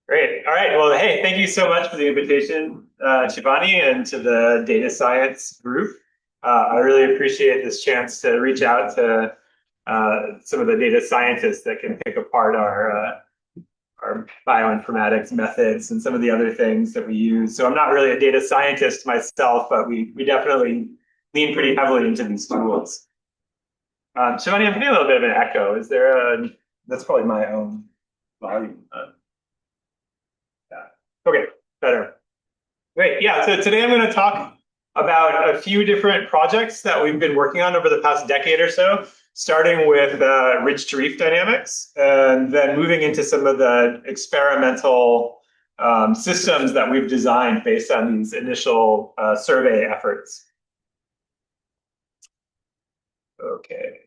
Great. All right. Well, hey, thank you so much for the invitation, Shivani, and to the data science group. I really appreciate this chance to reach out to some of the data scientists that can pick apart our bioinformatics methods and some of the other things that we use. So I'm not really a data scientist myself, but we definitely lean pretty heavily into these tools. Shivani, I'm getting a little bit of an echo. Is there a? That's probably my own volume. Okay, better. Great. Yeah, so today I'm going to talk about a few different projects that we've been working on over the past decade or so, starting with ridge to reef dynamics, and then moving into some of the experimental systems that we've designed based on these initial survey efforts. Okay.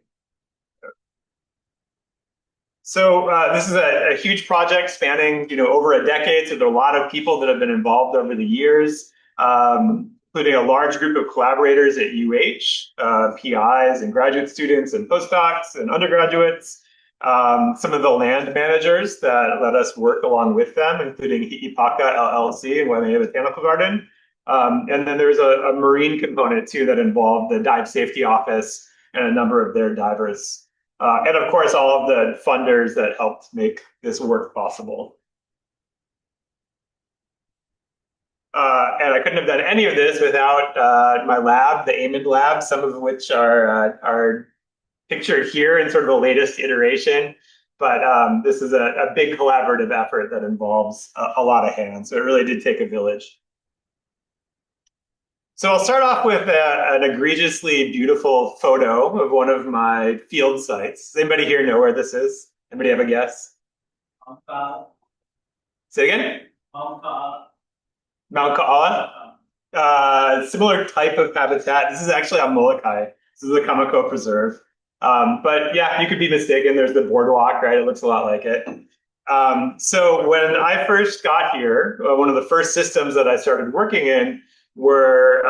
So this is a huge project spanning, over a decade. So there are a lot of people that have been involved over the years, including a large group of collaborators at PIs and graduate students and postdocs and undergraduates. Some of the land managers that let us work along with them, including Hi'ipaka LLC and Waimea Botanical Garden. And then there's a marine component too that involved the Dive Safety Office and a number of their divers. And of course, all of the funders that helped make this work possible. And I couldn't have done any of this without my lab, the Amond lab, some of which are pictured here in sort of the latest iteration. But this is a big collaborative effort that involves a lot of hands. So it really did take a village. So I'll start off with an egregiously beautiful photo of one of my field sites. Does anybody here know where this is? Anybody have a guess? Say again? Mount Ka'ala. Similar type of habitat. This is actually on Molokai. This is the Kamako Preserve. But yeah, you could be mistaken. There's the boardwalk, right? It looks a lot like it. So when I first got here, one of the first systems that I started working in were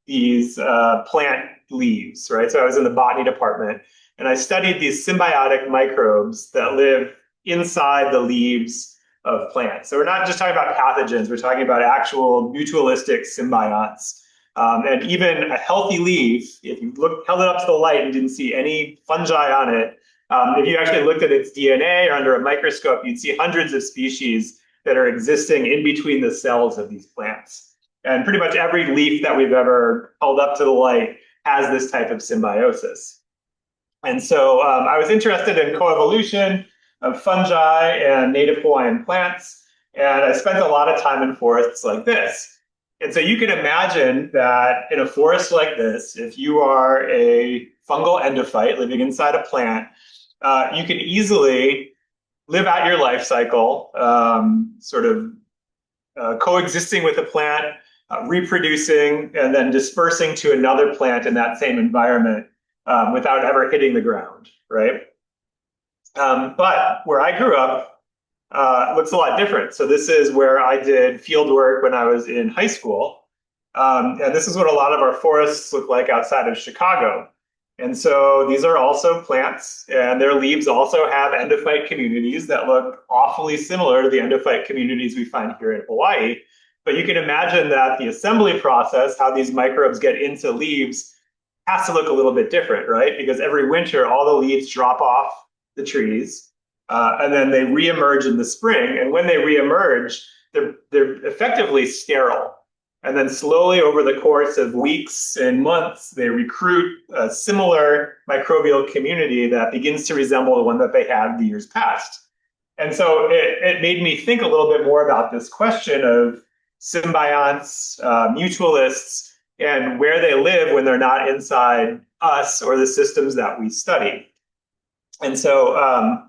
these plant leaves, right? So I was in the botany department, and I studied these symbiotic microbes that live inside the leaves of plants. So we're not just talking about pathogens, we're talking about actual mutualistic symbionts. And even a healthy leaf, if you held it up to the light and didn't see any fungi on it, if you actually looked at its DNA or under a microscope, you'd see hundreds of species that are existing in between the cells of these plants. And pretty much every leaf that we've ever held up to the light has this type of symbiosis. And so I was interested in coevolution of fungi and native Hawaiian plants. And I spent a lot of time in forests like this. And so you can imagine that in a forest like this, if you are a fungal endophyte living inside a plant, you can easily live out your life cycle, sort of coexisting with a plant, reproducing, and then dispersing to another plant in that same environment without ever hitting the ground, right? But where I grew up, it looks a lot different. So this is where I did field work when I was in high school. And this is what a lot of our forests look like outside of Chicago. And so these are also plants, and their leaves also have endophyte communities that look awfully similar to the endophyte communities we find here in Hawaii. But you can imagine that the assembly process, how these microbes get into leaves, has to look a little bit different, right? Because every winter, all the leaves drop off the trees, and then they reemerge in the spring. And when they reemerge, they're effectively sterile. And then slowly over the course of weeks and months, they recruit a similar microbial community that begins to resemble the one that they had the years past. And so it made me think a little bit more about this question of symbionts, mutualists, and where they live when they're not inside us or the systems that we study. And so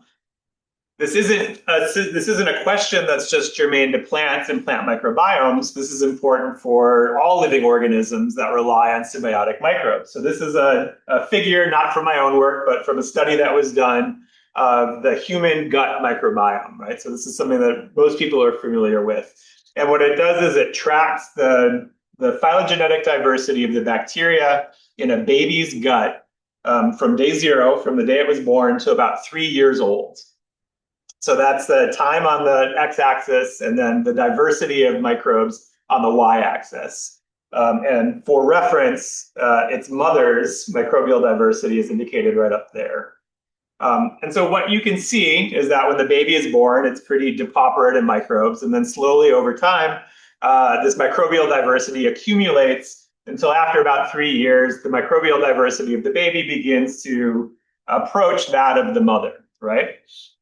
this isn't a question that's just germane to plants and plant microbiomes. This is important for all living organisms that rely on symbiotic microbes. So this is a figure not from my own work, but from a study that was done of the human gut microbiome, right? So this is something that most people are familiar with. And what it does is it tracks the phylogenetic diversity of the bacteria in a baby's gut from day zero, from the day it was born, to about 3 years old. So that's the time on the x-axis, and then the diversity of microbes on the y-axis. And for reference, its mother's microbial diversity is indicated right up there. And so what you can see is that when the baby is born, it's pretty depauperate in microbes, and then slowly over time, this microbial diversity accumulates until after about 3 years, the microbial diversity of the baby begins to approach that of the mother, right?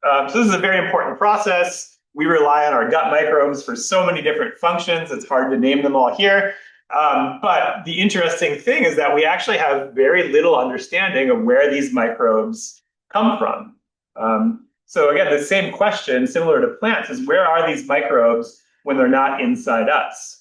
So this is a very important process. We rely on our gut microbes for so many different functions. It's hard to name them all here. But the interesting thing is that we actually have very little understanding of where these microbes come from. So again, the same question, similar to plants, is where are these microbes when they're not inside us?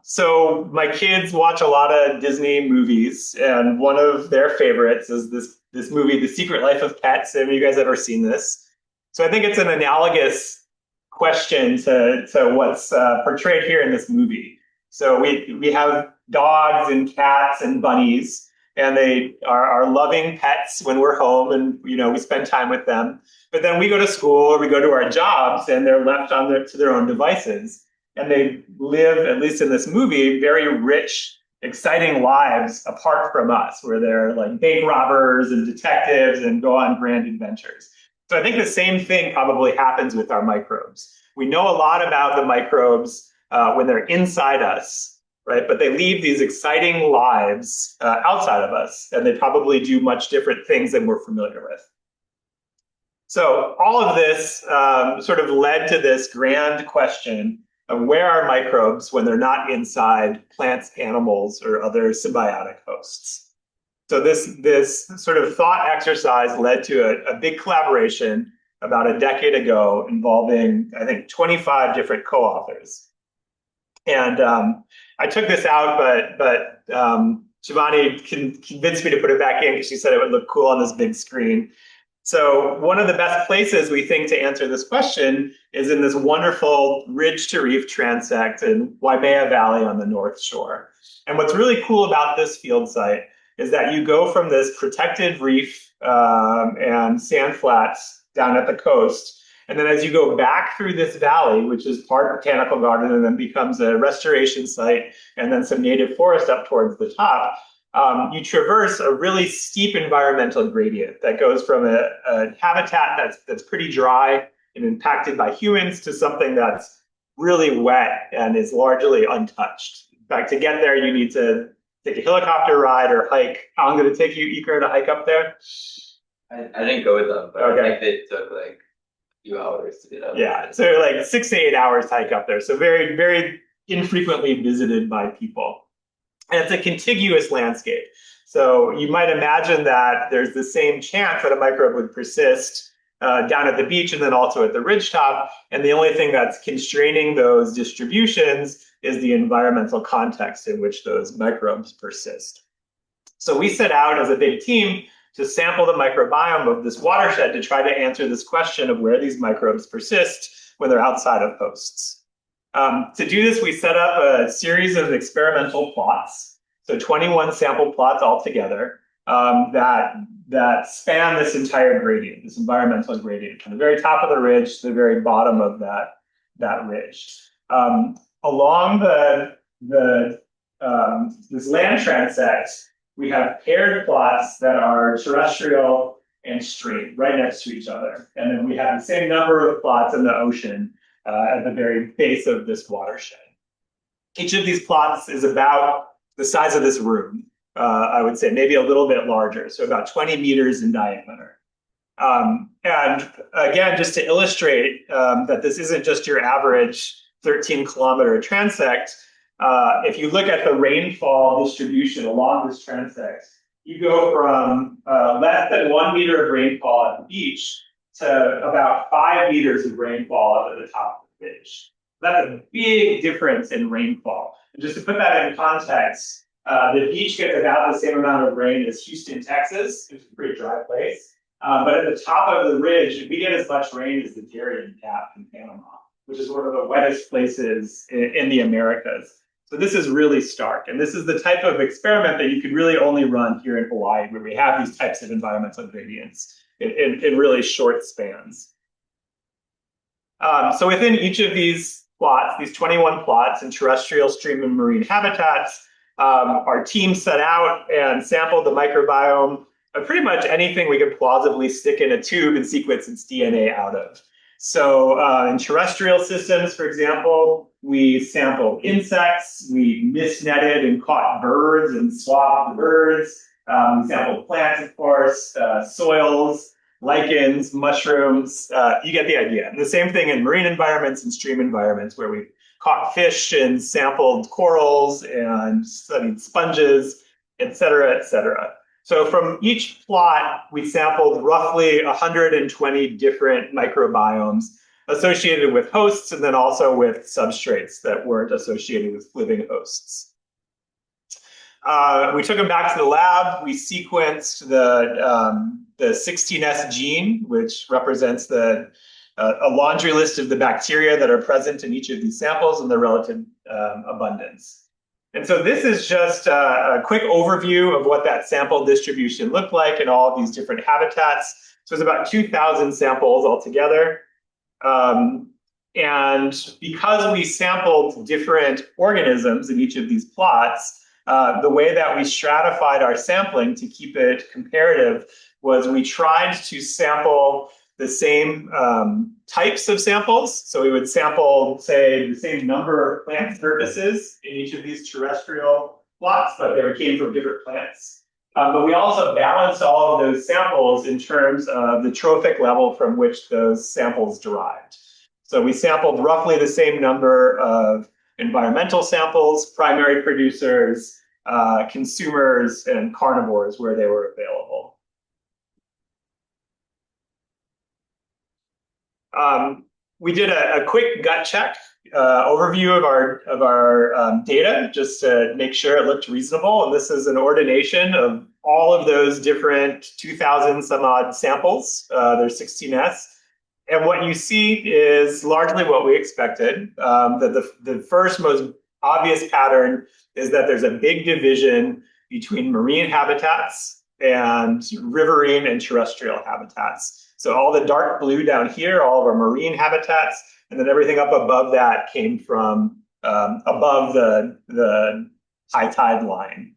So my kids watch a lot of Disney movies, and one of their favorites is this movie, The Secret Life of Pets. Have you guys ever seen this? So I think it's an analogous question to what's portrayed here in this movie. So we have dogs and cats and bunnies, and they are loving pets when we're home, and we spend time with them. But then we go to school or we go to our jobs, and they're left to their own devices. And they live, at least in this movie, very rich, exciting lives apart from us, where they're like bank robbers and detectives and go on grand adventures. So I think the same thing probably happens with our microbes. We know a lot about the microbes when they're inside us, right? But they lead these exciting lives outside of us, and they probably do much different things than we're familiar with. So all of this sort of led to this grand question of where are microbes when they're not inside plants, animals, or other symbiotic hosts. So this sort of thought exercise led to a big collaboration about a decade ago involving, I think, 25 different co-authors. And I took this out, but Shivani convinced me to put it back in because she said it would look cool on this big screen. So one of the best places we think to answer this question is in this wonderful ridge to reef transect in Waimea Valley on the North Shore. And what's really cool about this field site is that you go from this protected reef and sand flats down at the coast. And then as you go back through this valley, which is part botanical garden and then becomes a restoration site and then some native forest up towards the top, you traverse a really steep environmental gradient that goes from a habitat that's pretty dry and impacted by humans to something that's really wet and is largely untouched. In fact, to get there, you need to take a helicopter ride or hike. I'm going to take you, Ikra, to hike up there. I didn't go with them, but Okay. I think they took like a few hours to get up. Yeah, so like 6 to 8 hours to hike up there. So very, very infrequently visited by people. And it's a contiguous landscape. So you might imagine that there's the same chance that a microbe would persist down at the beach and then also at the ridgetop. And the only thing that's constraining those distributions is the environmental context in which those microbes persist. So we set out as a big team to sample the microbiome of this watershed to try to answer this question of where these microbes persist when they're outside of hosts. To do this, we set up a series of experimental plots, so 21 sample plots altogether that span this entire gradient, this environmental gradient, from the very top of the ridge to the very bottom of that ridge. Along this land transect, we have paired plots that are terrestrial and stream right next to each other, and then we have the same number of plots in the ocean at the very base of this watershed. Each of these plots is about the size of this room, I would say, maybe a little bit larger, so about 20 meters in diameter. And again, just to illustrate that this isn't just your average 13-kilometer transect, if you look at the rainfall distribution along this transect, you go from less than 1 meter of rainfall at the beach to about 5 meters of rainfall up at the top of the ridge. That's a big difference in rainfall. And just to put that in context, The beach gets about the same amount of rain as Houston, Texas, which is a pretty dry place. But at the top of the ridge, we get as much rain as the Darien Gap in Panama, which is one of the wettest places in the Americas. So this is really stark. And this is the type of experiment that you could really only run here in Hawaii, where we have these types of environmental gradients in really short spans. So within each of these plots, these 21 plots in terrestrial, stream, and marine habitats, our team set out and sampled the microbiome of pretty much anything we could plausibly stick in a tube and sequence its DNA out of. So in terrestrial systems, for example, we sampled insects, we misnetted and caught birds and swapped the birds. We sampled plants, of course, soils, lichens, mushrooms. You get the idea. And the same thing in marine environments and stream environments, where we caught fish and sampled corals and studied sponges, et cetera, et cetera. So from each plot, we sampled roughly 120 different microbiomes associated with hosts, and then also with substrates that weren't associated with living hosts. We took them back to the lab. We sequenced the 16S gene, which represents a laundry list of the bacteria that are present in each of these samples and their relative abundance. And so this is just a quick overview of what that sample distribution looked like in all of these different habitats. So it's about 2,000 samples altogether. And because we sampled different organisms in each of these plots, the way that we stratified our sampling to keep it comparative was we tried to sample the same types of samples. So we would sample, say, the same number of plant surfaces in each of these terrestrial plots, but they came from different plants. But we also balanced all of those samples in terms of the trophic level from which those samples derived. So we sampled roughly the same number of environmental samples, primary producers, consumers, and carnivores where they were available. We did a quick gut check overview of our data just to make sure it looked reasonable. And this is an ordination of all of those different 2,000 some odd samples. There's 16S. And what you see is largely what we expected. That the first most obvious pattern is that there's a big division between marine habitats and riverine and terrestrial habitats. So all the dark blue down here, all of our marine habitats, and then everything up above that came from above the high tide line.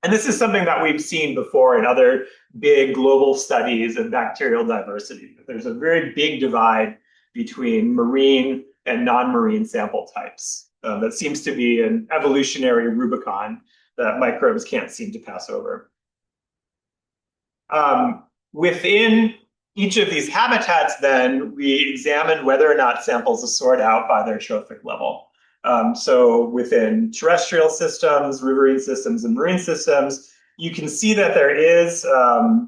And this is something that we've seen before in other big global studies of bacterial diversity. There's a very big divide between marine and non-marine sample types. That seems to be an evolutionary Rubicon that microbes can't seem to pass over. Within each of these habitats, then, we examined whether or not samples are sorted out by their trophic level. So within terrestrial systems, riverine systems, and marine systems, you can see that there is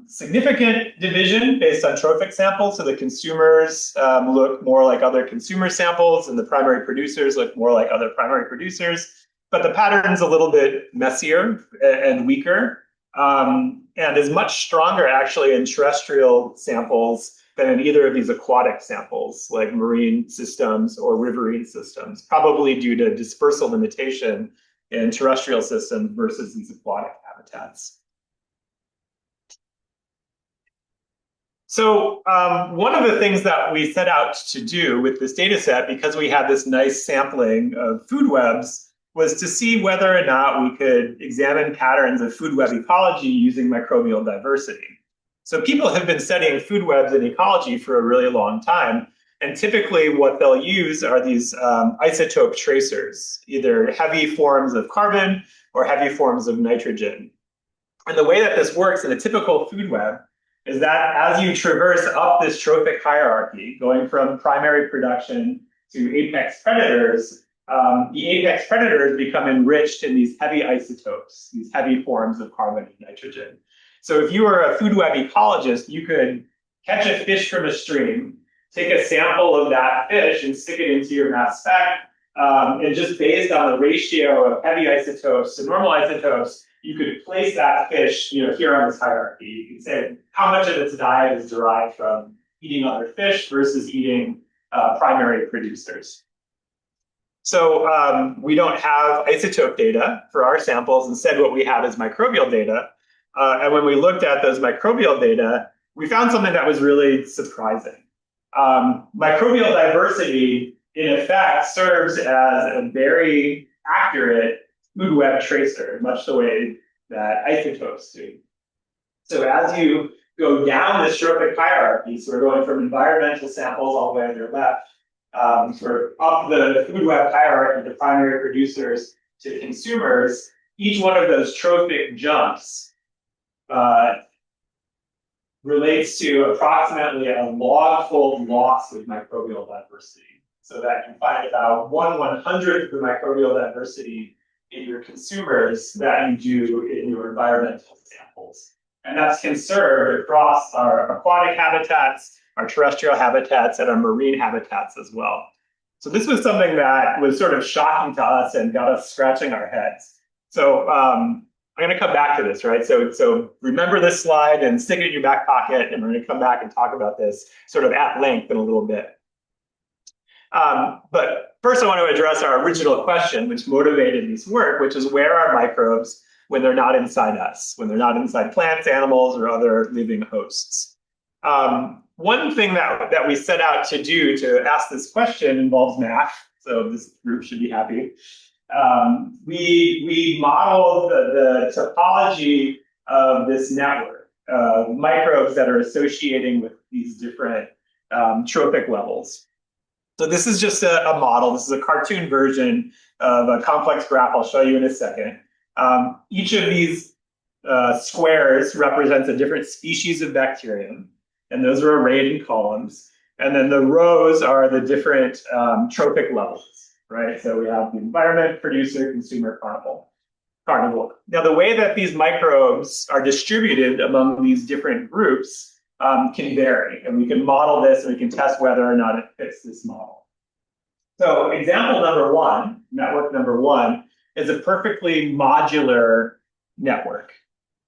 significant division based on trophic samples. So the consumers look more like other consumer samples, and the primary producers look more like other primary producers. But the pattern's a little bit messier and weaker. And is much stronger actually in terrestrial samples than in either of these aquatic samples, like marine systems or riverine systems, probably due to dispersal limitation in terrestrial systems versus these aquatic habitats. So one of the things that we set out to do with this data set, because we had this nice sampling of food webs, was to see whether or not we could examine patterns of food web ecology using microbial diversity. So people have been studying food webs and ecology for a really long time. And typically what they'll use are these isotope tracers, either heavy forms of carbon or heavy forms of nitrogen. And the way that this works in a typical food web is that as you traverse up this trophic hierarchy, going from primary production to apex predators, the apex predators become enriched in these heavy isotopes, these heavy forms of carbon and nitrogen. So if you were a food web ecologist, you could catch a fish from a stream, take a sample of that fish and stick it into your mass spec, And just based on the ratio of heavy isotopes to normal isotopes, you could place that fish, here on this hierarchy. You could say how much of its diet is derived from eating other fish versus eating primary producers. So we don't have isotope data for our samples. Instead, what we have is microbial data. And when we looked at those microbial data, we found something that was really surprising. Microbial diversity, in effect, serves as a very accurate food web tracer, much the way that isotopes do. So as you go down this trophic hierarchy, so we're going from environmental samples all the way on your left, sort of up the food web hierarchy to primary producers to consumers, each one of those trophic jumps relates to approximately a log-fold loss of microbial diversity. So that you find about 1/100th of the microbial diversity in your consumers that you do in your environmental samples. And that's conserved across our aquatic habitats, our terrestrial habitats, and our marine habitats as well. So this was something that was sort of shocking to us and got us scratching our heads. So I'm going to come back to this, right? So remember this slide and stick it in your back pocket, and we're going to come back and talk about this sort of at length in a little bit. But first I want to address our original question, which motivated this work, which is where are microbes when they're not inside us, when they're not inside plants, animals, or other living hosts? One thing that we set out to do to ask this question involves math, so this group should be happy. We modeled the topology of this network of microbes that are associating with these different trophic levels. So this is just a model. This is a cartoon version of a complex graph I'll show you in a second. Each of these squares represents a different species of bacterium, and those are arrayed in columns. And then the rows are the different trophic levels, right? So we have the environment, producer, consumer, carnivore. Now, the way that these microbes are distributed among these different groups can vary, and we can model this and we can test whether or not it fits this model. So example number one, network number one, is a perfectly modular network,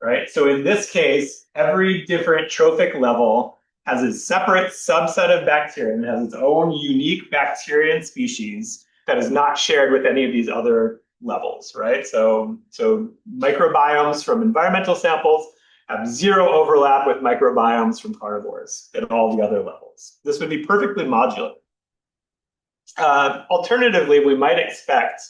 right? So in this case, every different trophic level has a separate subset of bacterium. It has its own unique bacterium species that is not shared with any of these other levels, right? So microbiomes from environmental samples have zero overlap with microbiomes from carnivores at all the other levels. This would be perfectly modular. Alternatively, we might expect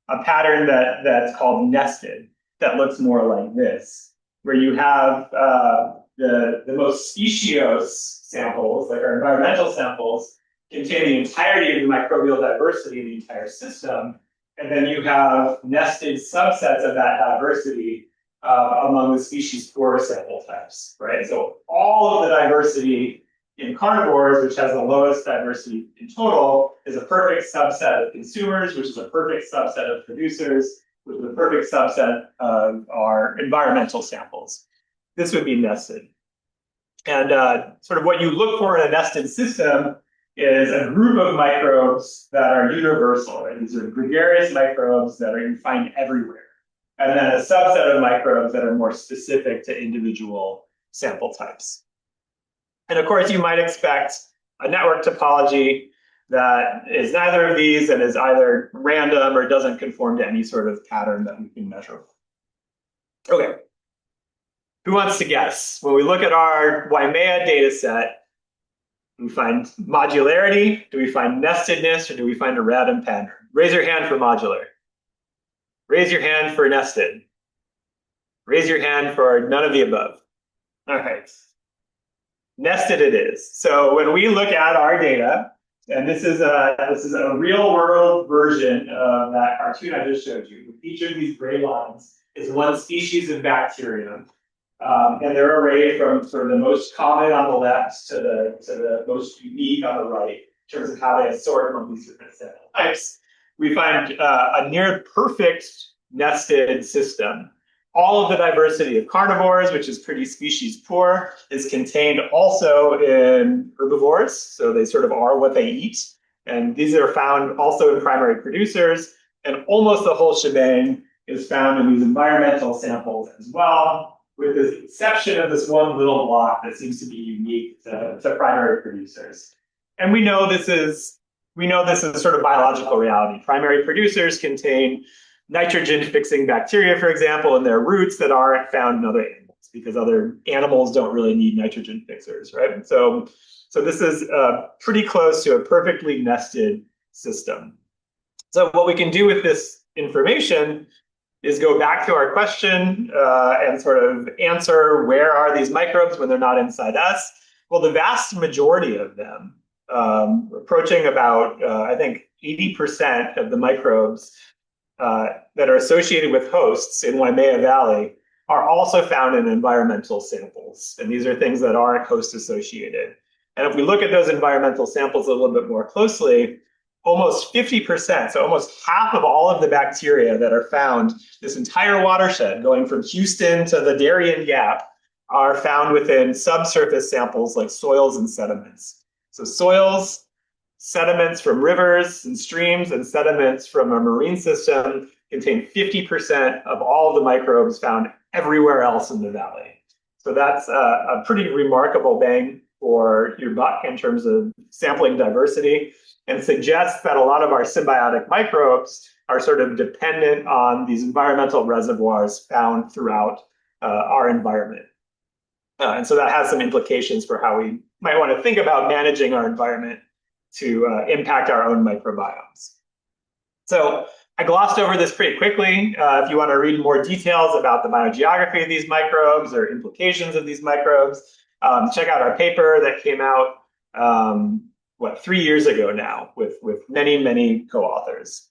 a pattern that's called nested that looks more like this, where you have the most speciose samples, like our environmental samples, contain the entirety of the microbial diversity in the entire system, and then you have nested subsets of that diversity among the species poor sample types, right? So all of the diversity in carnivores, which has the lowest diversity in total, is a perfect subset of consumers, which is a perfect subset of producers, which is a perfect subset of our environmental samples. This would be nested. And sort of what you look for in a nested system is a group of microbes that are universal, right? These are gregarious microbes that you find everywhere. And then a subset of microbes that are more specific to individual sample types. And of course, you might expect a network topology that is neither of these and is either random or doesn't conform to any sort of pattern that we can measure. Okay. Who wants to guess? When we look at our Waimea data set, do we find modularity? Do we find nestedness? Or do we find a random pattern? Raise your hand for modular. Raise your hand for nested. Raise your hand for none of the above. All right. Nested it is. So when we look at our data, and this is a real world version of that cartoon I just showed you. Each of these gray lines is one species of bacterium. And they're arrayed from sort of the most common on the left to the most unique on the right in terms of how they assort among these different sample types. We find a near perfect nested system. All of the diversity of carnivores, which is pretty species poor, is contained also in herbivores. So they sort of are what they eat. And these are found also in primary producers, and almost the whole shebang is found in these environmental samples as well, with the exception of this one little block that seems to be unique to primary producers. And we know this is sort of biological reality. Primary producers contain nitrogen-fixing bacteria, for example, in their roots that aren't found in other animals, because other animals don't really need nitrogen fixers, right? So this is pretty close to a perfectly nested system. So what we can do with this information is go back to our question and sort of answer, where are these microbes when they're not inside us? Well, the vast majority of them, approaching about, I think, 80% of the microbes that are associated with hosts in Waimea Valley are also found in environmental samples. And these are things that aren't host associated. And if we look at those environmental samples a little bit more closely, almost 50%, so almost half of all of the bacteria that are found, this entire watershed going from Houston to the Darien Gap, are found within subsurface samples like soils and sediments. So soils, sediments from rivers and streams, and sediments from a marine system contain 50% of all of the microbes found everywhere else in the valley. So that's a pretty remarkable bang for your buck in terms of sampling diversity, and suggests that a lot of our symbiotic microbes are sort of dependent on these environmental reservoirs found throughout our environment. And so that has some implications for how we might want to think about managing our environment to impact our own microbiomes. So I glossed over this pretty quickly. If you want to read more details about the biogeography of these microbes or implications of these microbes, check out our paper that came out 3 years ago now with many co-authors.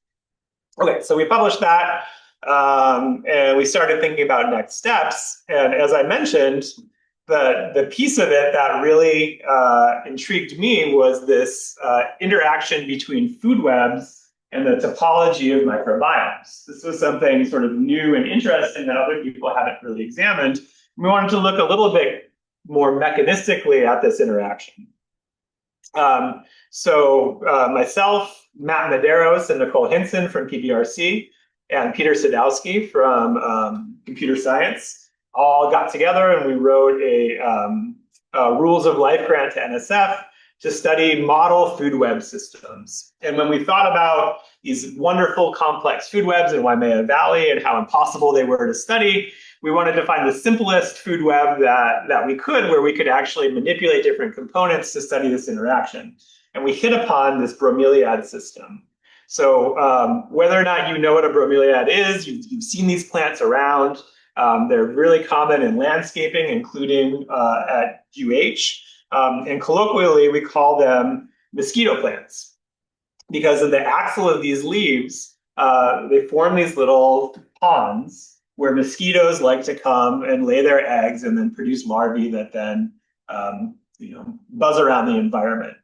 Okay, so we published that, and we started thinking about next steps. And as I mentioned, the piece of it that really intrigued me was this interaction between food webs and the topology of microbiomes. This was something sort of new and interesting that other people haven't really examined. We wanted to look a little bit more mechanistically at this interaction. Myself, Matt Medeiros, and Nicole Hinson from PBRC, and Peter Sadowski from computer science all got together, and we wrote a Rules of Life grant to NSF to study model food web systems. And when we thought about these wonderful complex food webs in Waimea Valley and how impossible they were to study, we wanted to find the simplest food web that we could, where we could actually manipulate different components to study this interaction. And we hit upon this bromeliad system. So whether or not you know what a bromeliad is, you've seen these plants around. They're really common in landscaping, including at UH. And colloquially, we call them mosquito plants, because in the axil of these leaves, they form these little ponds where mosquitoes like to come and lay their eggs and then produce larvae that then buzz around the environment.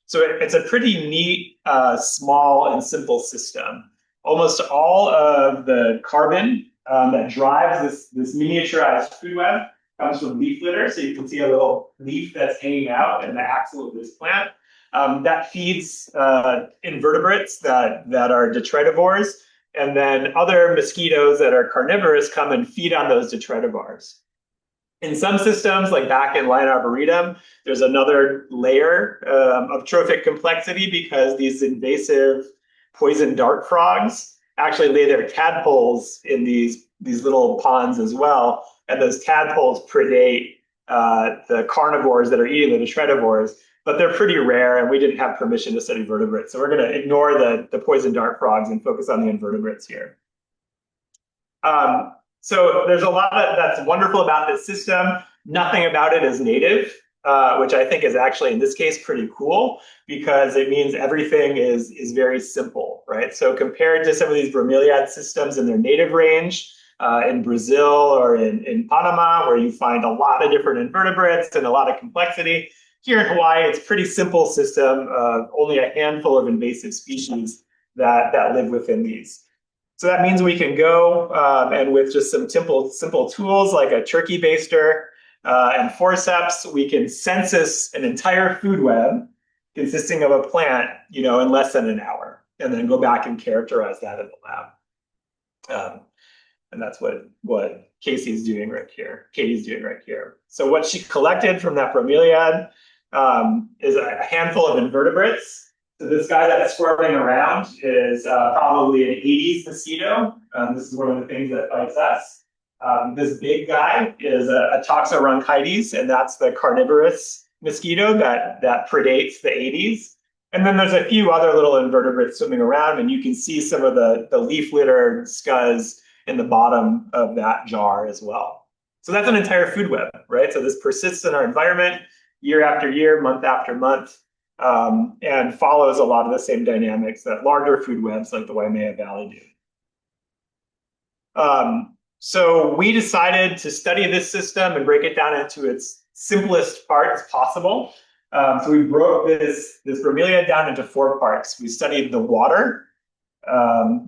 So it's a pretty neat, small and simple system. Almost all of the carbon that drives this miniaturized food web comes from leaf litter. So you can see a little leaf that's hanging out in the axil of this plant. That feeds invertebrates that are detritivores. And then other mosquitoes that are carnivorous come and feed on those detritivores. In some systems, like back in Lion Arboretum, there's another layer of trophic complexity, because these invasive poison dart frogs actually lay their tadpoles in these little ponds as well. And those tadpoles predate the carnivores that are eating the detritivores, but they're pretty rare, and we didn't have permission to study vertebrates. So we're going to ignore the poison dart frogs and focus on the invertebrates here. So there's a lot that's wonderful about this system. Nothing about it is native, which I think is actually, in this case, pretty cool, because it means everything is very simple, right? So compared to some of these bromeliad systems in their native range, in Brazil or in Panama, where you find a lot of different invertebrates and a lot of complexity, here in Hawaii, it's a pretty simple system of only a handful of invasive species that live within these. So that means we can go and with just some simple tools like a turkey baster and forceps, we can census an entire food web, consisting of a plant, in less than an hour, and then go back and characterize that in the lab. And that's what Katie's doing right here. So what she collected from that bromeliad is a handful of invertebrates. So this guy that's squirming around is probably an Aedes mosquito. This is one of the things that bites us. This big guy is a toxorhynchides, and that's the carnivorous mosquito that predates the Aedes. And then there's a few other little invertebrates swimming around, and you can see some of the leaf litter scuzz in the bottom of that jar as well. So that's an entire food web, right? So this persists in our environment year after year, month after month, and follows a lot of the same dynamics that larger food webs like the Waimea Valley do. So we decided to study this system and break it down into its simplest parts possible. So we broke this bromeliad down into 4 parts. We studied the water,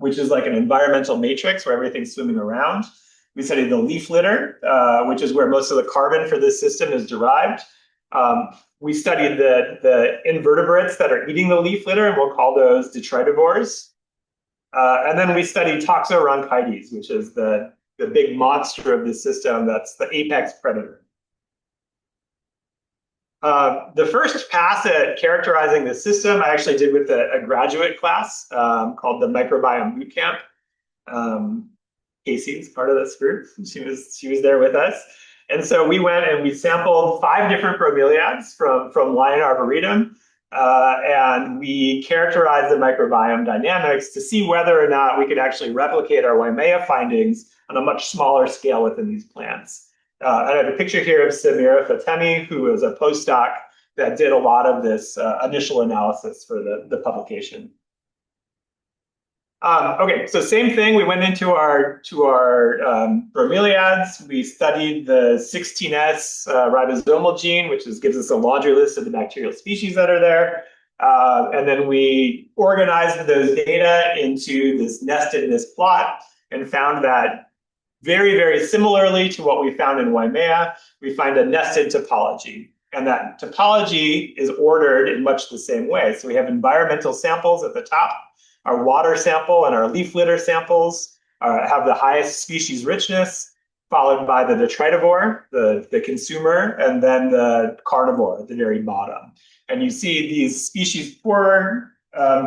which is like an environmental matrix where everything's swimming around. We studied the leaf litter, which is where most of the carbon for this system is derived. We studied the invertebrates that are eating the leaf litter, and we'll call those detritivores. And then we studied toxorhynchides, which is the big monster of this system that's the apex predator. The first pass at characterizing the system I actually did with a graduate class called the Microbiome Bootcamp. Casey is part of this group. She was there with us. And so we went and we sampled 5 different bromeliads from Lion Arboretum, and we characterized the microbiome dynamics to see whether or not we could actually replicate our Waimea findings on a much smaller scale within these plants. I have a picture here of Samira Fatemi, who is a postdoc that did a lot of this initial analysis for the publication. Okay, so same thing. We went into our bromeliads. We studied the 16S ribosomal gene, which gives us a laundry list of the bacterial species that are there. And then we organized those data into this nestedness plot and found that very, very similarly to what we found in Waimea, we find a nested topology. And that topology is ordered in much the same way. So we have environmental samples at the top. Our water sample and our leaf litter samples have the highest species richness, followed by the detritivore, the consumer, and then the carnivore at the very bottom. And you see these species poor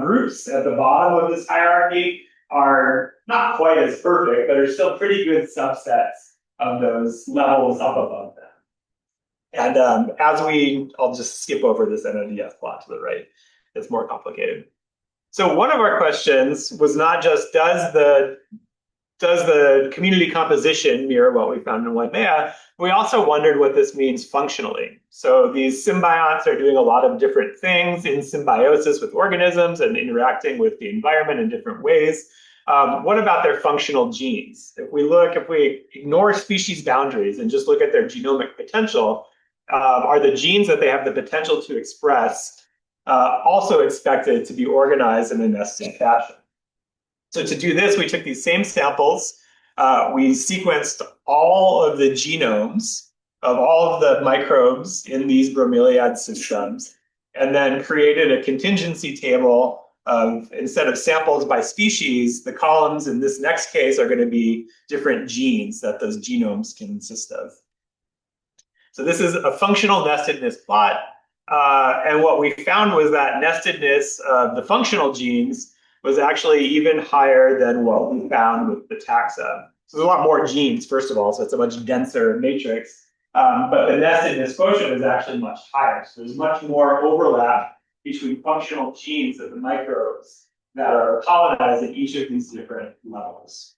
groups at the bottom of this hierarchy are not quite as perfect, but are still pretty good subsets of those levels up above them. And I'll just skip over this NODF plot to the right. It's more complicated. So one of our questions was not just does the community composition mirror what we found in Waimea? We also wondered what this means functionally. So these symbionts are doing a lot of different things in symbiosis with organisms and interacting with the environment in different ways. What about their functional genes? If we ignore species boundaries and just look at their genomic potential, are the genes that they have the potential to express also expected to be organized in a nested fashion? So to do this, we took these same samples, we sequenced all of the genomes of all of the microbes in these bromeliad systems, and then created a contingency table of, instead of samples by species, the columns in this next case are going to be different genes that those genomes can consist of. So this is a functional nestedness plot. And what we found was that nestedness of the functional genes was actually even higher than what we found with the taxa. So there's a lot more genes, first of all, so it's a much denser matrix. But the nestedness quotient is actually much higher. So there's much more overlap between functional genes of the microbes that are colonizing each of these different levels.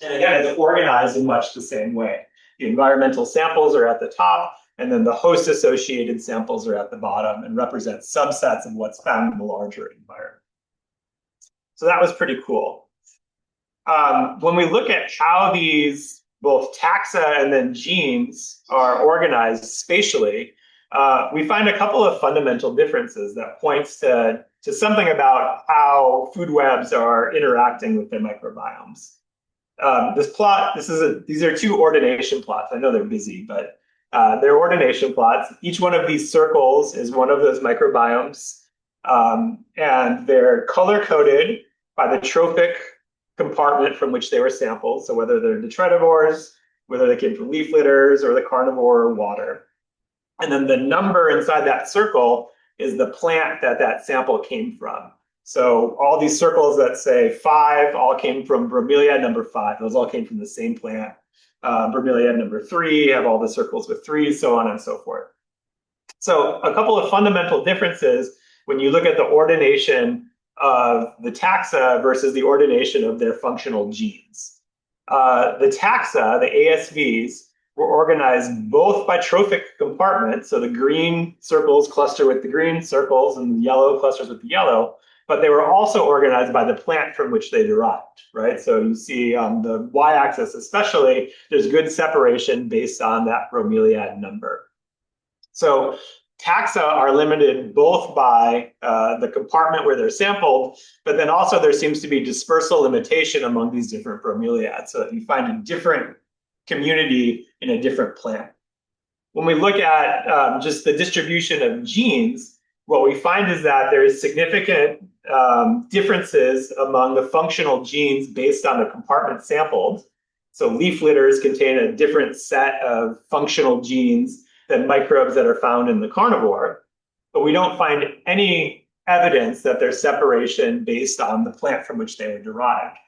And again, it's organized in much the same way. The environmental samples are at the top, and then the host-associated samples are at the bottom and represent subsets of what's found in the larger environment. So that was pretty cool. When we look at how these both taxa and then genes are organized spatially, we find a couple of fundamental differences that points to something about how food webs are interacting with their microbiomes. This plot, these are 2 ordination plots. I know they're busy, but they're ordination plots. Each one of these circles is one of those microbiomes And they're color-coded by the trophic compartment from which they were sampled. So whether they're detritivores, whether they came from leaf litters or the carnivore or water. And then the number inside that circle is the plant that that sample came from. So all these circles that say 5 all came from bromeliad number 5. Those all came from the same plant. Bromeliad number 3 have all the circles with 3, so on and so forth. So a couple of fundamental differences when you look at the ordination of the taxa versus the ordination of their functional genes. The taxa, the ASVs, were organized both by trophic compartments, so the green circles cluster with the green circles and the yellow clusters with the yellow, but they were also organized by the plant from which they derived, right? So you see on the y-axis especially, there's good separation based on that bromeliad number. So taxa are limited both by the compartment where they're sampled, but then also there seems to be dispersal limitation among these different bromeliads, so that you find a different community in a different plant. When we look at just the distribution of genes, what we find is that there is significant differences among the functional genes based on the compartment sampled. So leaf litters contain a different set of functional genes than microbes that are found in the carnivore, but we don't find any evidence that there's separation based on the plant from which they were derived.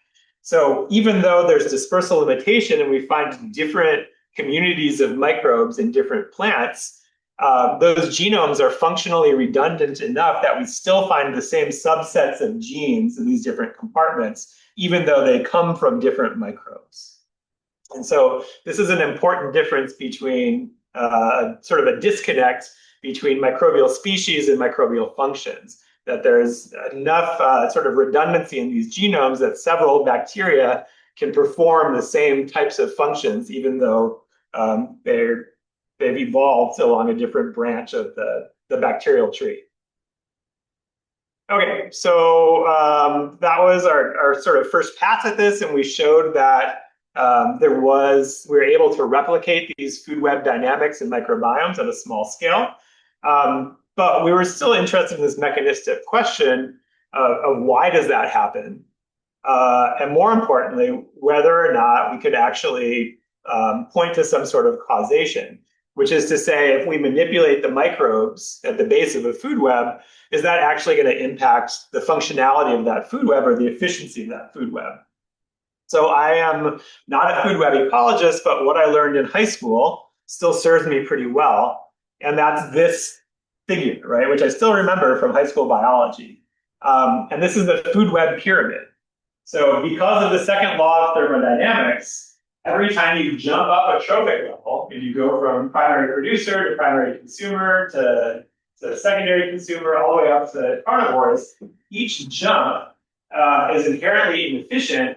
So even though there's dispersal limitation and we find different communities of microbes in different plants, those genomes are functionally redundant enough that we still find the same subsets of genes in these different compartments, even though they come from different microbes. And so this is an important difference between sort of a disconnect between microbial species and microbial functions, that there's enough sort of redundancy in these genomes that several bacteria can perform the same types of functions, even though they've evolved along a different branch of the bacterial tree. Okay, so that was our sort of first pass at this, and we showed that we were able to replicate these food web dynamics in microbiomes at a small scale. But we were still interested in this mechanistic question of why does that happen? And more importantly, whether or not we could actually point to some sort of causation, which is to say, if we manipulate the microbes at the base of a food web, is that actually going to impact the functionality of that food web or the efficiency of that food web? So I am not a food web ecologist, but what I learned in high school still serves me pretty well. And that's this figure, right, which I still remember from high school biology. And this is the food web pyramid. So because of the second law of thermodynamics, every time you jump up a trophic level, if you go from primary producer to primary consumer to secondary consumer, all the way up to carnivores, each jump is inherently inefficient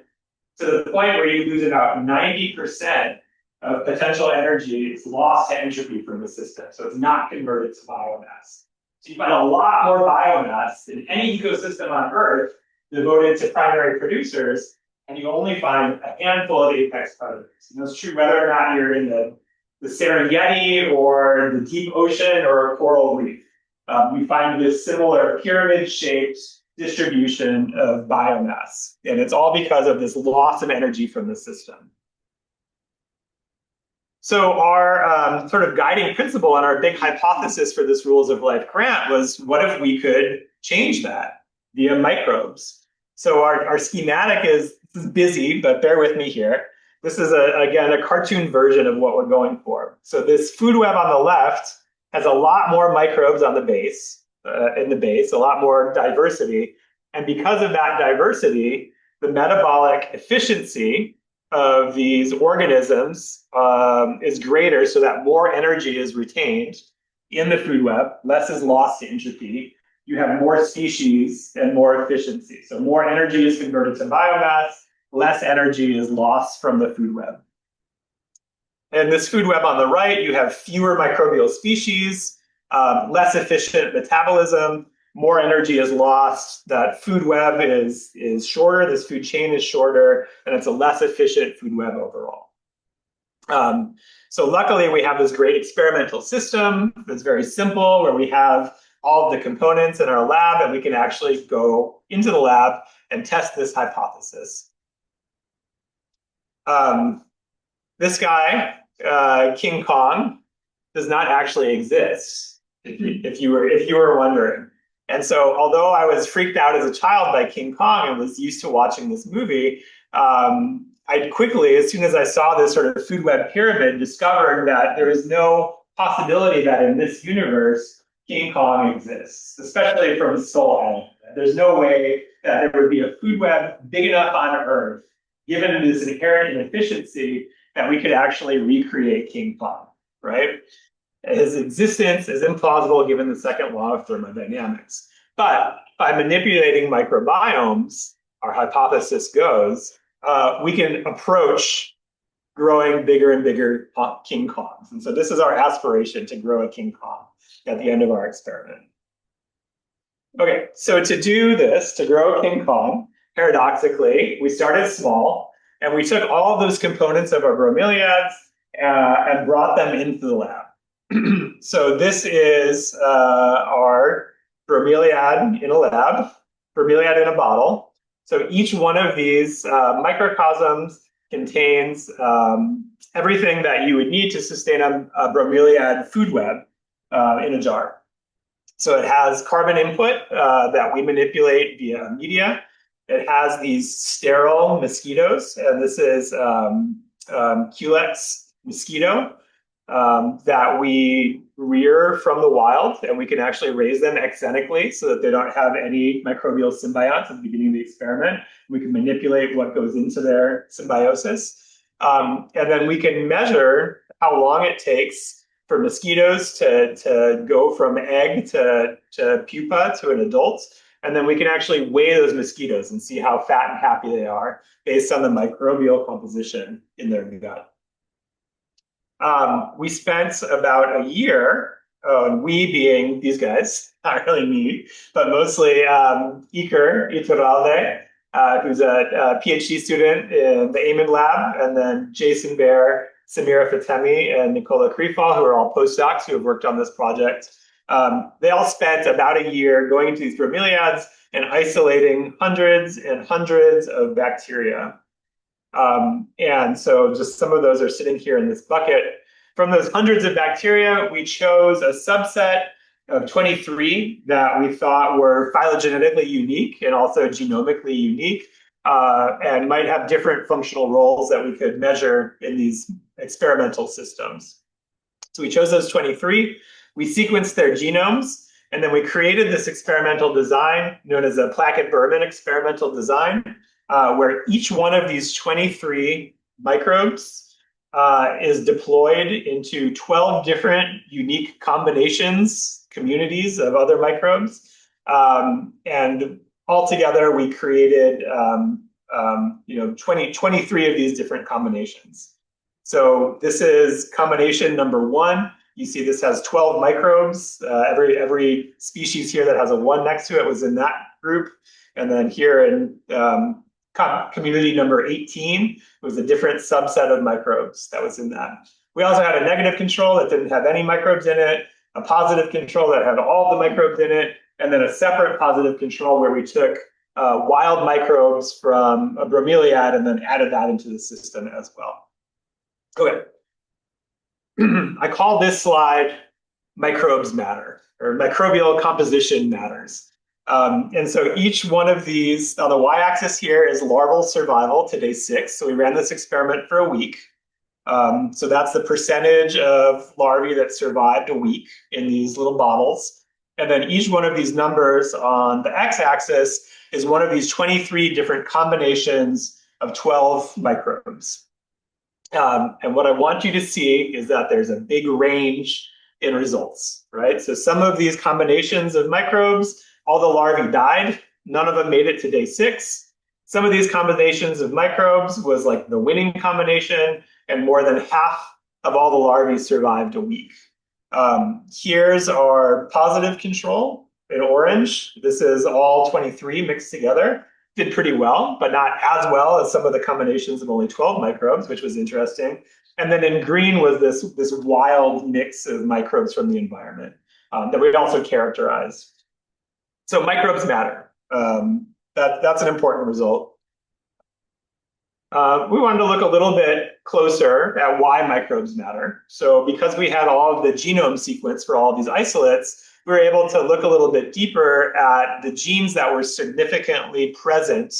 to the point where you lose about 90% of potential energy is lost to entropy from the system. So it's not converted to biomass. So you find a lot more biomass in any ecosystem on Earth devoted to primary producers, and you only find a handful of apex predators. And that's true whether or not you're in the Serengeti or the deep ocean or a coral reef. We find this similar pyramid-shaped distribution of biomass, and it's all because of this loss of energy from the system. So our sort of guiding principle and our big hypothesis for this rules of life grant was, what if we could change that via microbes? So our schematic is busy, but bear with me here. This is, again, a cartoon version of what we're going for. So this food web on the left has a lot more microbes on the base, a lot more diversity. And because of that diversity, the metabolic efficiency of these organisms is greater, so that more energy is retained in the food web, less is lost to entropy. You have more species and more efficiency. So more energy is converted to biomass, less energy is lost from the food web. And this food web on the right, you have fewer microbial species, less efficient metabolism, more energy is lost. That food web is shorter, this food chain is shorter, and it's a less efficient food web overall. So luckily, we have this great experimental system that's very simple, where we have all of the components in our lab, and we can actually go into the lab and test this hypothesis. This guy, King Kong, does not actually exist, if you were wondering. And so, although I was freaked out as a child by King Kong and was used to watching this movie, I quickly, as soon as I saw this sort of food web pyramid, discovered that there is no possibility that in this universe King Kong exists, especially from Skull Island. There's no way that there would be a food web big enough on Earth, given this inherent inefficiency, that we could actually recreate King Kong, right? His existence is implausible given the second law of thermodynamics. But by manipulating microbiomes, our hypothesis goes, we can approach growing bigger and bigger King Kongs. And so this is our aspiration, to grow a King Kong at the end of our experiment. Okay, so to do this, to grow a King Kong, paradoxically, we started small, and we took all of those components of our bromeliads and brought them into the lab. So this is our bromeliad in a lab, bromeliad in a bottle. So each one of these microcosms contains everything that you would need to sustain a bromeliad food web in a jar. So it has carbon input that we manipulate via media. It has these sterile mosquitoes, and this is Culex mosquito that we rear from the wild, and we can actually raise them exenically so that they don't have any microbial symbionts at the beginning of the experiment. We can manipulate what goes into their symbiosis. And then we can measure how long it takes for mosquitoes to go from egg to pupa to an adult. And then we can actually weigh those mosquitoes and see how fat and happy they are based on the microbial composition in their gut. We spent about a year, we being these guys, not really me, but mostly Iker Iturralde, who's a PhD student in the Amen lab, and then Jason Baer, Samira Fatemi, and Nicola Krifal, who are all postdocs who have worked on this project. They all spent about a year going into these bromeliads and isolating hundreds and hundreds of bacteria. And so just some of those are sitting here in this bucket. From those hundreds of bacteria, we chose a subset of 23 that we thought were phylogenetically unique and also genomically unique, and might have different functional roles that we could measure in these experimental systems. So we chose those 23, we sequenced their genomes, and then we created this experimental design known as a Plackett-Berman experimental design, where each one of these 23 microbes is deployed into 12 different unique combinations, communities of other microbes. And altogether, we created 23 of these different combinations. So this is combination number 1. You see this has 12 microbes. Every species here that has a 1 next to it was in that group. And then here in community number 18 was a different subset of microbes that was in that. We also had a negative control that didn't have any microbes in it, a positive control that had all the microbes in it, and then a separate positive control where we took wild microbes from a bromeliad and then added that into the system as well. Okay. I call this slide microbes matter, or microbial composition matters. And so each one of these, on the y-axis here is larval survival to day 6. So we ran this experiment for a week. So that's the percentage of larvae that survived a week in these little bottles. And then each one of these numbers on the x-axis is one of these 23 different combinations of 12 microbes. And what I want you to see is that there's a big range in results, right? So some of these combinations of microbes, all the larvae died. None of them made it to day 6. Some of these combinations of microbes was like the winning combination, and more than half of all the larvae survived a week. Here's our positive control in orange. This is all 23 mixed together. Did pretty well, but not as well as some of the combinations of only 12 microbes, which was interesting. And then in green was this wild mix of microbes from the environment. that we also characterize. So microbes matter. That's an important result. We wanted to look a little bit closer at why microbes matter. So because we had all of the genome sequence for all of these isolates, we were able to look a little bit deeper at the genes that were significantly present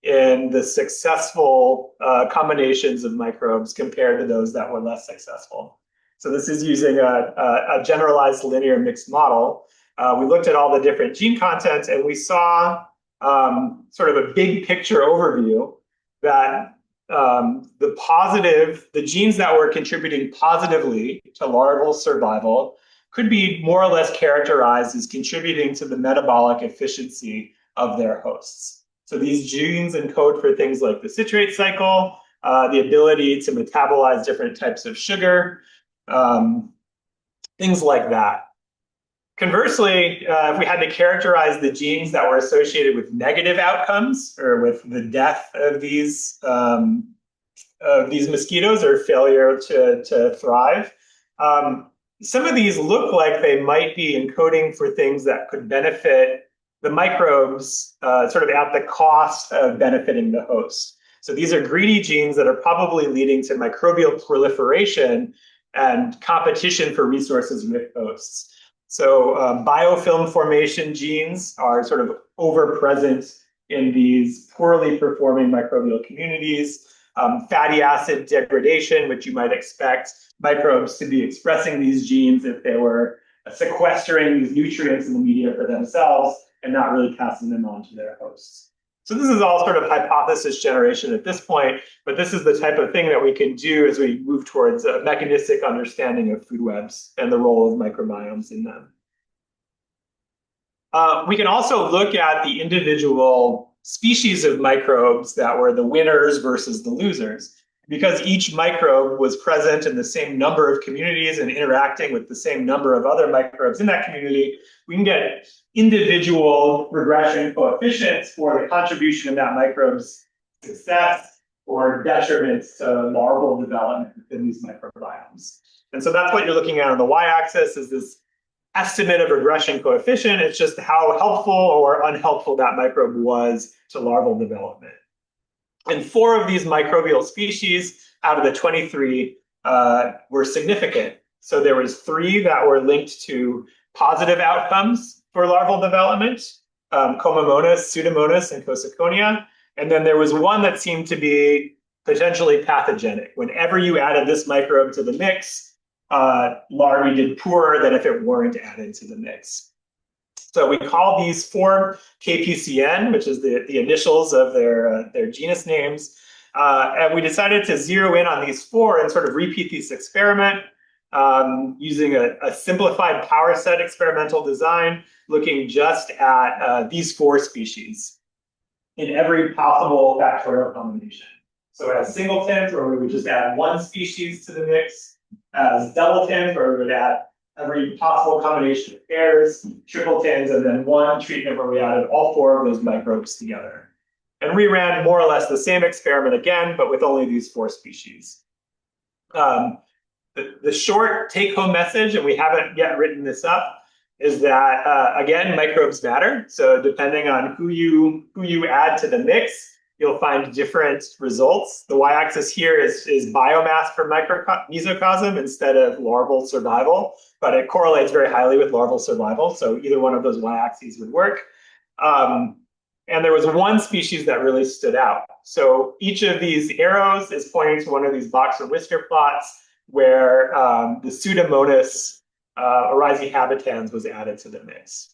in the successful combinations of microbes compared to those that were less successful. So this is using a generalized linear mixed model. We looked at all the different gene contents, and we saw sort of a big picture overview that the genes that were contributing positively to larval survival could be more or less characterized as contributing to the metabolic efficiency of their hosts. So these genes encode for things like the citrate cycle, the ability to metabolize different types of sugar, things like that. Conversely, if we had to characterize the genes that were associated with negative outcomes or with the death of these mosquitoes or failure to thrive, some of these look like they might be encoding for things that could benefit the microbes sort of at the cost of benefiting the host. So these are greedy genes that are probably leading to microbial proliferation and competition for resources with hosts. So biofilm formation genes are sort of overpresent in these poorly performing microbial communities. Fatty acid degradation, which you might expect microbes to be expressing these genes if they were sequestering these nutrients in the media for themselves and not really passing them on to their hosts. So this is all sort of hypothesis generation at this point, but this is the type of thing that we can do as we move towards a mechanistic understanding of food webs and the role of microbiomes in them. We can also look at the individual species of microbes that were the winners versus the losers. Because each microbe was present in the same number of communities and interacting with the same number of other microbes in that community, we can get individual regression coefficients for the contribution of that microbe's success or detriment to larval development within these microbiomes. And so that's what you're looking at on the y-axis is this estimate of regression coefficient. It's just how helpful or unhelpful that microbe was to larval development. And 4 of these microbial species out of the 23 were significant. So there was 3 that were linked to positive outcomes for larval development, Comomonas, Pseudomonas, and Cosaconia. And then there was 1 that seemed to be potentially pathogenic. Whenever you added this microbe to the mix, larvae did poorer than if it weren't added to the mix. So we call these 4 KPCN, which is the initials of their genus names. And we decided to zero in on these 4 and sort of repeat this experiment using a simplified power set experimental design, looking just at these 4 species in every possible factorial combination. So as singletons, where we would just add 1 species to the mix, as doubletons, where we would add every possible combination of pairs, tripletons, and then 1 treatment where we added all 4 of those microbes together. And we ran more or less the same experiment again, but with only these 4 species. The short take-home message, and we haven't yet written this up, is that, again, microbes matter. So depending on who you add to the mix, you'll find different results. The y-axis here is biomass per mesocosm instead of larval survival, but it correlates very highly with larval survival. So either one of those y-axes would work. And there was 1 species that really stood out. So each of these arrows is pointing to one of these box or whisker plots where the Pseudomonas habitans was added to the mix.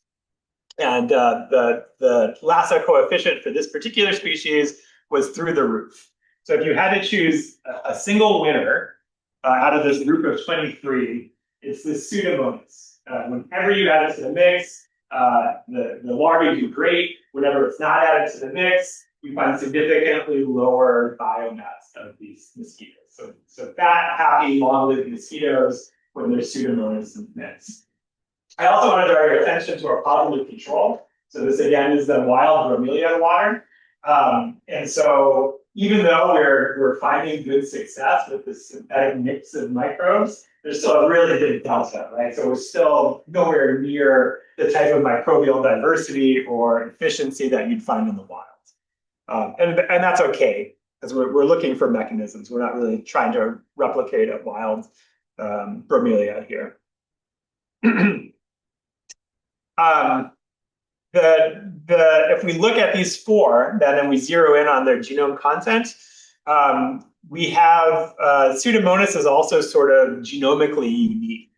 And the Lassa coefficient for this particular species was through the roof. So if you had to choose a single winner out of this group of 23, it's the Pseudomonas. Whenever you add it to the mix, the larvae do great. Whenever it's not added to the mix, we find significantly lower biomass of these mosquitoes. So fat, happy, long-lived mosquitoes when there's Pseudomonas in the mix. I also want to draw your attention to our positive control. So this again is the wild bromeliad water. And so even though we're finding good success with this synthetic mix of microbes, there's still a really big delta, right? So we're still nowhere near the type of microbial diversity or efficiency that you'd find in the wild. And that's okay, because we're looking for mechanisms. We're not really trying to replicate a wild bromeliad here. If we look at these four, then we zero in on their genome content, we have Pseudomonas is also sort of genomically unique.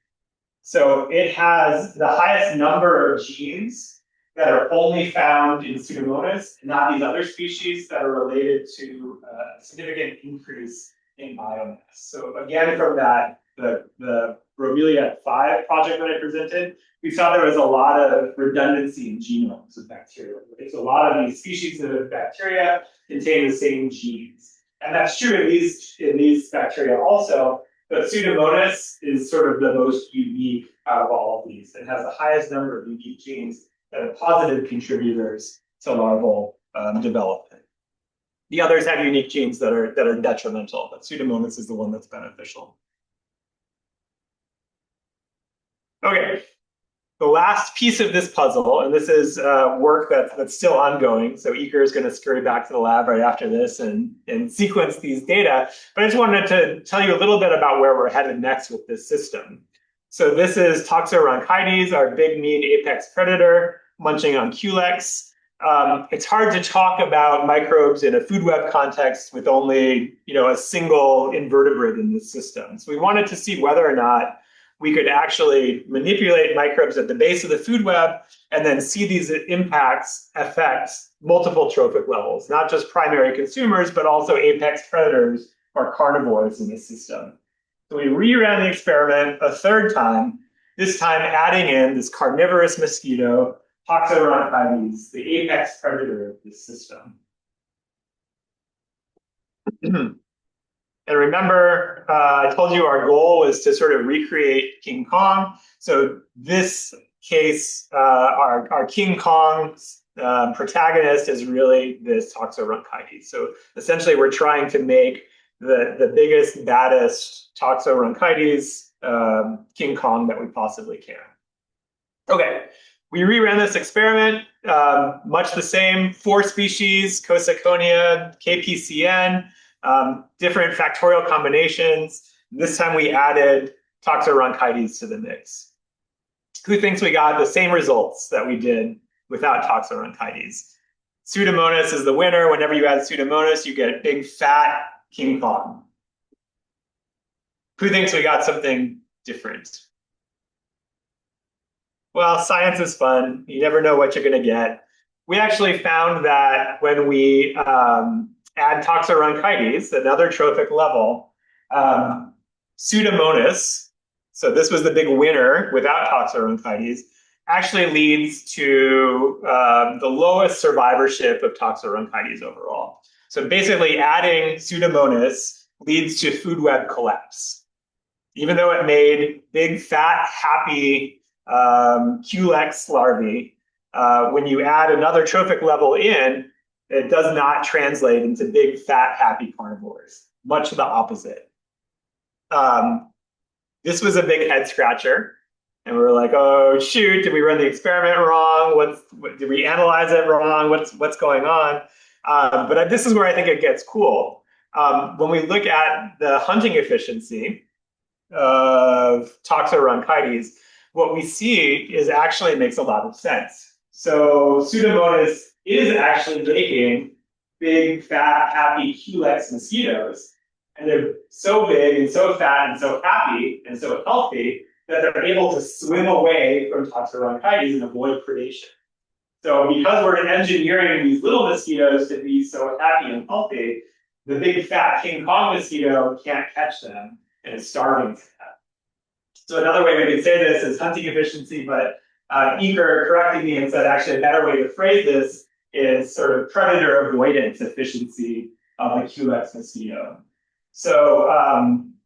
So it has the highest number of genes that are only found in Pseudomonas, and not these other species that are related to a significant increase in biomass. So again, from that, the Bromeliad 5 project that I presented, we saw there was a lot of redundancy in genomes of bacteria. Right? So a lot of these species of bacteria contain the same genes. And that's true in these bacteria also, but Pseudomonas is sort of the most unique out of all of these. It has the highest number of unique genes that are positive contributors to larval development. The others have unique genes that are detrimental, but Pseudomonas is the one that's beneficial. Okay, the last piece of this puzzle, and this is work that's still ongoing. So Iker is going to scurry back to the lab right after this and sequence these data. But I just wanted to tell you a little bit about where we're headed next with this system. So this is Toxorhynchides, our big mean apex predator, munching on culex. It's hard to talk about microbes in a food web context with only a single invertebrate in this system. So we wanted to see whether or not we could actually manipulate microbes at the base of the food web and then see these impacts affect multiple trophic levels, not just primary consumers, but also apex predators or carnivores in the system. So we reran the experiment a third time, this time adding in this carnivorous mosquito, Toxorhynchides, the apex predator of this system. And remember, I told you our goal was to sort of recreate King Kong. So this case, our King Kong's protagonist is really this Toxorhynchides. So essentially, we're trying to make the biggest, baddest Toxorhynchides King Kong that we possibly can. Okay, we reran this experiment, much the same, 4 species, Cosaconia, KPCN, different factorial combinations. This time we added Toxorhynchides to the mix. Who thinks we got the same results that we did without Toxorhynchides? Pseudomonas is the winner. Whenever you add Pseudomonas, you get big, fat King Kong. Who thinks we got something different? Well, science is fun. You never know what you're going to get. We actually found that when we add Toxorhynchides, another trophic level, Pseudomonas, so this was the big winner without Toxorhynchides, actually leads to the lowest survivorship of Toxorhynchides overall. So basically adding Pseudomonas leads to food web collapse. Even though it made big, fat, happy culex larvae, when you add another trophic level in, it does not translate into big, fat, happy carnivores. Much the opposite. This was a big head scratcher. And we were like, oh, shoot, did we run the experiment wrong? Did we analyze it wrong? What's going on? But this is where I think it gets cool. When we look at the hunting efficiency of Toxorhynchides, what we see is actually makes a lot of sense. So Pseudomonas is actually making big, fat, happy culex mosquitoes. And they're so big and so fat and so happy and so healthy that they're able to swim away from Toxorhynchides and avoid predation. So because we're engineering these little mosquitoes to be so happy and healthy, the big fat King Kong mosquito can't catch them and is starving to death. So another way we could say this is hunting efficiency, but Iker corrected me and said actually a better way to phrase this is sort of predator avoidance efficiency of the culex mosquito. So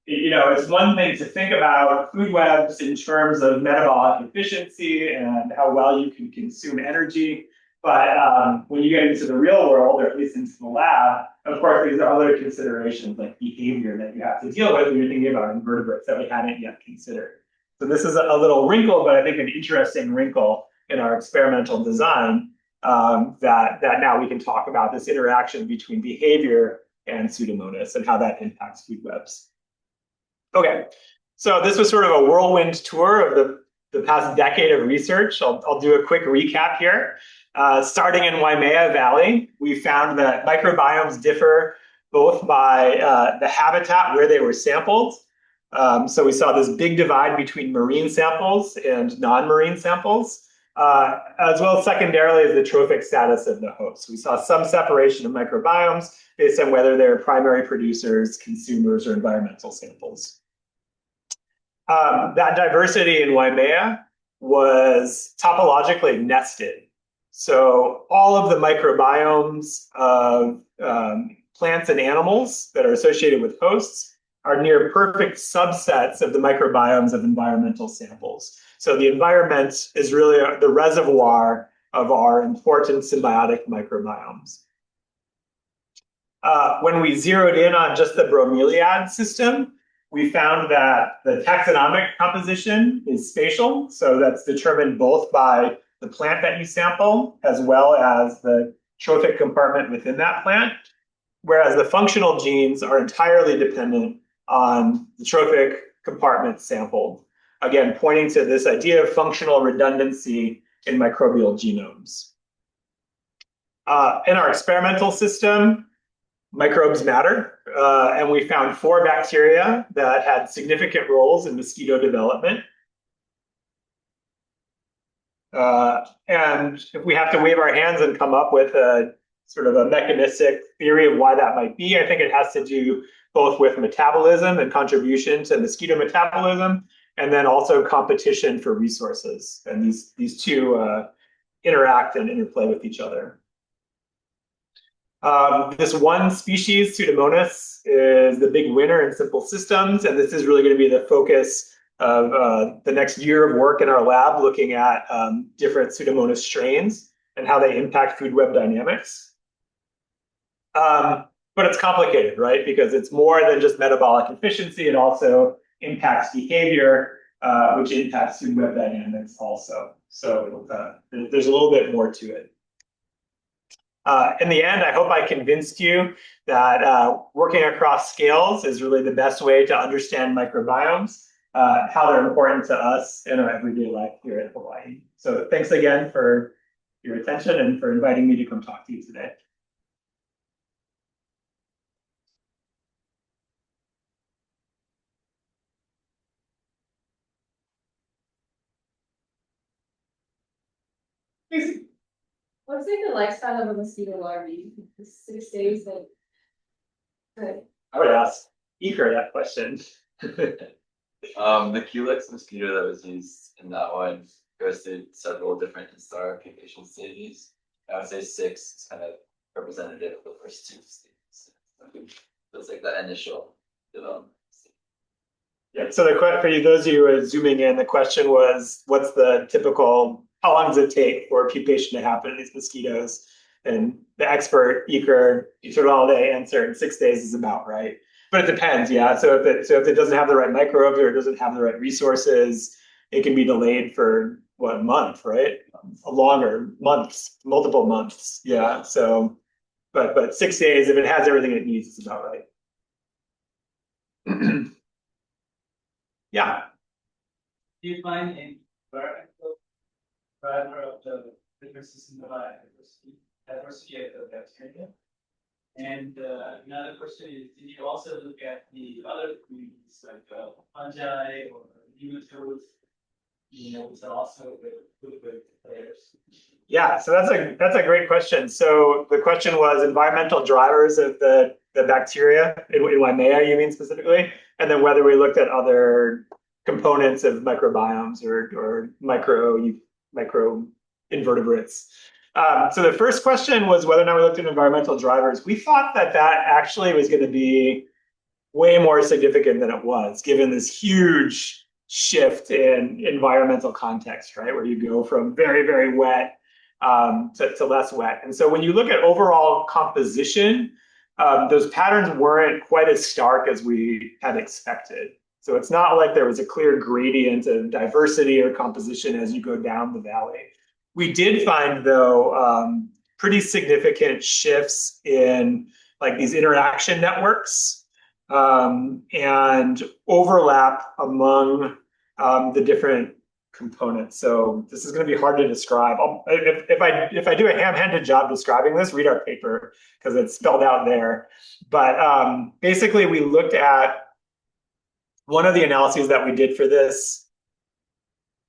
it's one thing to think about food webs in terms of metabolic efficiency and how well you can consume energy. But when you get into the real world, or at least into the lab, of course, these are other considerations like behavior that you have to deal with when you're thinking about invertebrates that we hadn't yet considered. So this is a little wrinkle, but I think an interesting wrinkle in our experimental design that now we can talk about this interaction between behavior and Pseudomonas and how that impacts food webs. Okay, so this was sort of a whirlwind tour of the past decade of research. I'll do a quick recap here. Starting in Waimea Valley, we found that microbiomes differ both by the habitat where they were sampled. So we saw this big divide between marine samples and non-marine samples, as well as secondarily as the trophic status of the host. We saw some separation of microbiomes based on whether they're primary producers, consumers, or environmental samples. That diversity in Waimea was topologically nested. So all of the microbiomes of plants and animals that are associated with hosts are near perfect subsets of the microbiomes of environmental samples. So the environment is really the reservoir of our important symbiotic microbiomes. When we zeroed in on just the bromeliad system, we found that the taxonomic composition is spatial. So that's determined both by the plant that you sample, as well as the trophic compartment within that plant, whereas the functional genes are entirely dependent on the trophic compartment sampled. Again, pointing to this idea of functional redundancy in microbial genomes. In our experimental system, microbes matter, and we found 4 bacteria that had significant roles in mosquito development. And if we have to wave our hands and come up with a sort of a mechanistic theory of why that might be, I think it has to do both with metabolism and contribution to mosquito metabolism, and then also competition for resources. And these two interact and interplay with each other. This one species, Pseudomonas, is the big winner in simple systems, and this is really going to be the focus of the next year of work in our lab, looking at different Pseudomonas strains and how they impact food web dynamics. But it's complicated, right? Because it's more than just metabolic efficiency. It also impacts behavior, which impacts food web dynamics also. So there's a little bit more to it. In the end, I hope I convinced you that working across scales is really the best way to understand microbiomes, how they're important to us in our everyday life here at Hawaii. So thanks again for your attention and for inviting me to come talk to you today. What's like the lifespan of a mosquito larvae? 6 days, like. I would ask Iker that question. The Culex mosquito that was used in that one goes through several different instar pupation stages. I would say 6 is kind of representative of the first 2 stages. So it's like that initial development. Yeah. So for you, those of you who are zooming in, the question was, what's the typical? How long does it take for pupation to happen in these mosquitoes? And the expert, Iker, you sort of all day answered 6 days is about right. But it depends, yeah. So if it doesn't have the right microbes or it doesn't have the right resources, it can be delayed for what, a month, right? Longer, months, multiple months. Yeah. So, but 6 days, if it has everything it needs, it's about right. Yeah. Do you find any driver of the differences in the diversity of the bacteria? And another question is, did you also look at the other communities like fungi or nematodes? Which are also good players. Yeah, so that's a great question. So the question was environmental drivers of the bacteria in Waimea, you mean specifically, and then whether we looked at other components of microbiomes or micro invertebrates. So the first question was whether or not we looked at environmental drivers. We thought that actually was going to be way more significant than it was, given this huge shift in environmental context, right? Where you go from very, very wet to less wet. And so when you look at overall composition, those patterns weren't quite as stark as we had expected. So it's not like there was a clear gradient of diversity or composition as you go down the valley. We did find, though, pretty significant shifts in like these interaction networks and overlap among the different components. So this is going to be hard to describe. If I do a ham-handed job describing this, read our paper because it's spelled out there. But basically, we looked at one of the analyses that we did for this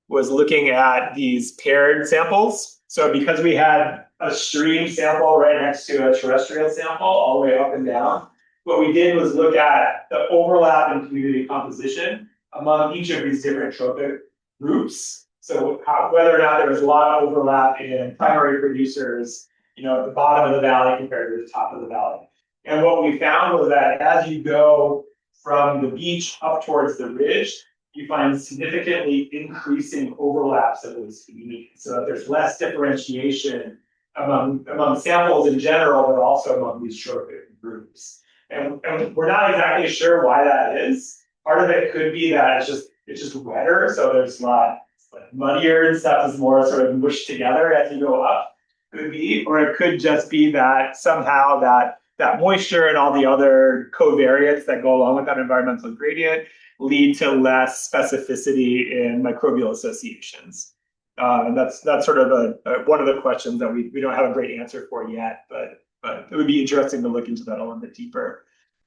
was looking at these paired samples. So because we had a stream sample right next to a terrestrial sample all the way up and down, what we did was look at the overlap in community composition among each of these different trophic groups. So whether or not there was a lot of overlap in primary producers, at the bottom of the valley compared to the top of the valley. And what we found was that as you go from the beach up towards the ridge, you find significantly increasing overlaps of those communities. So there's less differentiation among samples in general, but also among these trophic groups. And we're not exactly sure why that is. Part of it could be that it's just wetter, so there's not like muddier and stuff is more sort of mushed together as you go up. Could be, or it could just be that somehow that moisture and all the other covariates that go along with that environmental gradient lead to less specificity in microbial associations. And that's sort of one of the questions that we don't have a great answer for yet, but it would be interesting to look into that a little bit deeper.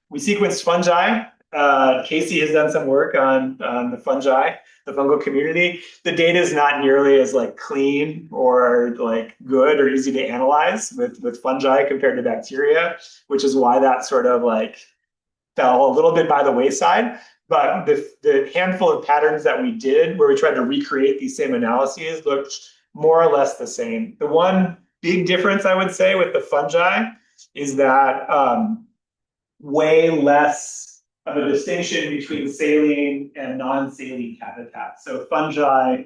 We sequenced fungi. Casey has done some work on the fungi, the fungal community. The data is not nearly as like clean or like good or easy to analyze with fungi compared to bacteria, which is why that sort of like fell a little bit by the wayside. But the handful of patterns that we did where we tried to recreate these same analyses looked more or less the same. The one big difference I would say with the fungi is that way less of a distinction between saline and non-saline habitats. So fungi,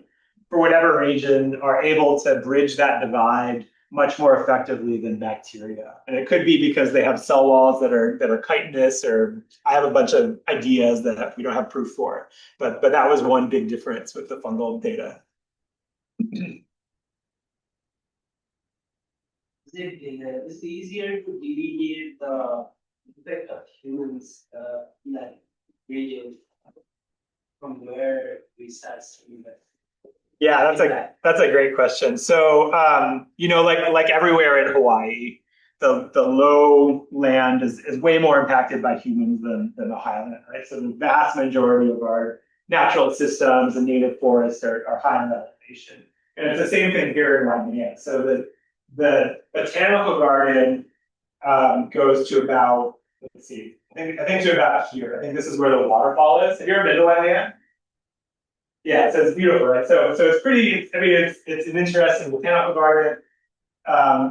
for whatever reason, are able to bridge that divide much more effectively than bacteria. And it could be because they have cell walls that are chitinous, or I have a bunch of ideas that we don't have proof for. But that was one big difference with the fungal data. Is it easier to delineate the effect of humans in that region from where we start seeing that? Yeah, that's a great question. So like everywhere in Hawaii, the low land is way more impacted by humans than the highland, right? So the vast majority of our natural systems and native forests are high in elevation. And it's the same thing here in Waimea. So the botanical garden goes to about, let's see, I think to about here. I think this is where the waterfall is. Have you ever been to Waimea? Yeah, so it's beautiful, right? So it's pretty. It's an interesting botanical garden.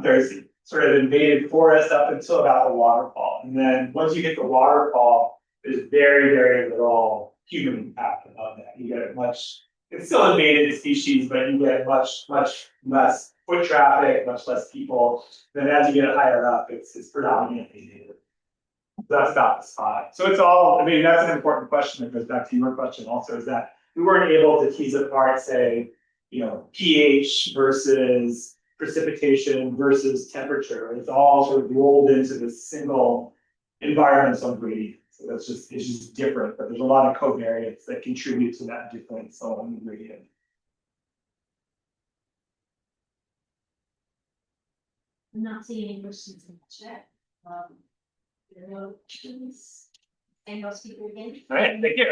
There's sort of invaded forest up until about the waterfall, and then once you hit the waterfall, there's very, very little human impact above that. You get it's still invaded species, but you get much less foot traffic, much less people. Then as you get higher up, it's predominantly native. So that's about the spot. So it's all. That's an important question that goes back to your question. Also, is that we weren't able to tease apart, say, pH versus precipitation versus temperature. It's all sort of rolled into this single environmental gradient. So it's just different, but there's a lot of covariates that contribute to that difference along the gradient. I'm not seeing any questions in the chat. There are no questions. And I'll speak again. All right, thank you.